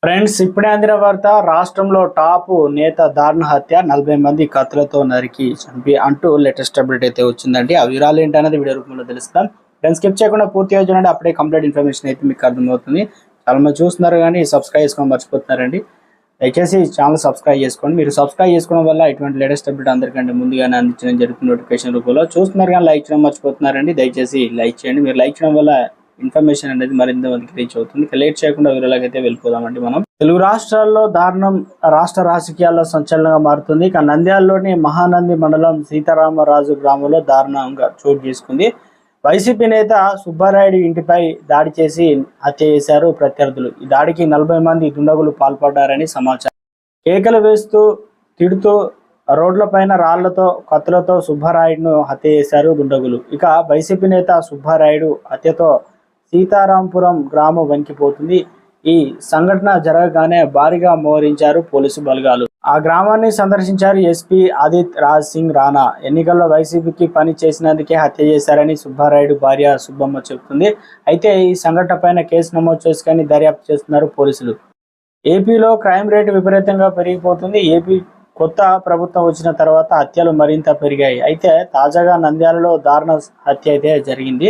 Friends, ఇప్పుడే అందిన వార్త. రాష్ట్రంలో టాప్ నేత దారుణ హత్య, 40 మంది కత్తులతో నరికి చంపి అంటూ లేటెస్ట్ అప్డేట్ అయితే వచ్చిందండి. ఆ వివరాలు ఏంటనేది వీడియో రూపంలో తెలుస్తాం. ఫ్రెండ్స్, స్కిప్ చేయకుండా పూర్తిగా చూడండి. అప్పుడే కంప్లీట్ ఇన్ఫర్మేషన్ అయితే మీకు అర్థమవుతుంది. చాలా మంది చూస్తున్నారు కానీ సబ్స్క్రైబ్ చేసుకోవడం మర్చిపోతున్నారండి. దయచేసి ఛానల్ సబ్స్క్రైబ్ చేసుకోండి. మీరు సబ్స్క్రైబ్ చేసుకోవడం వల్ల ఇటువంటి లేటెస్ట్ అప్డేట్ అందరికంటే ముందుగానే అందించడం జరుగుతుంది నోటిఫికేషన్ రూపంలో. చూస్తున్నారు కానీ లైక్ చేయడం మర్చిపోతున్నారండి. దయచేసి లైక్ చేయండి. మీరు లైక్ చేయడం వల్ల ఇన్ఫర్మేషన్ అనేది మరింత మందికి రీచ్ అవుతుంది. లేట్ చేయకుండా వీడియోలోకి అయితే వెళ్ళిపోదామండి. మనం తెలుగు రాష్ట్రాల్లో దారుణం రాష్ట్ర రాజకీయాల్లో సంచలనంగా మారుతుంది. ఇక నంద్యాలలోని మహానంది మండలం సీతారామరాజు గ్రామంలో దారుణంగా చోటు చేసుకుంది. వైసీపీ నేత సుబ్బారాయుడు ఇంటిపై దాడి చేసి హత్య చేశారు ప్రత్యర్థులు. ఈ దాడికి 40 మంది దుండగులు పాల్పడ్డారని సమాచారం. కేకలు వేస్తూ తిడుతూ రోడ్లపైన రాళ్లతో కత్తులతో సుబ్బారాయుడును హత్య చేశారు దుండగులు. ఇక వైసీపీ నేత సుబ్బారాయుడు హత్యతో సీతారాంపురం గ్రామం వణికిపోతుంది. ఈ సంఘటన జరగగానే భారీగా మోహరించారు పోలీసు బలగాలు. ఆ గ్రామాన్ని సందర్శించారు ఎస్పీ ఆదిత్ రాజ్ సింగ్ రాణా. ఎన్నికల్లో వైసీపీకి పని చేసినందుకే హత్య చేశారని సుబ్బారాయుడు భార్య సుబ్బమ్మ చెబుతుంది. అయితే ఈ సంఘటన పైన కేసు నమోదు చేసుకుని దర్యాప్తు చేస్తున్నారు పోలీసులు. ఏపీలో క్రైమ్ రేటు విపరీతంగా పెరిగిపోతుంది. ఏపీ కొత్త ప్రభుత్వం వచ్చిన తర్వాత హత్యలు మరింత పెరిగాయి. అయితే తాజాగా నంద్యాలలో దారుణ హత్య అయితే జరిగింది.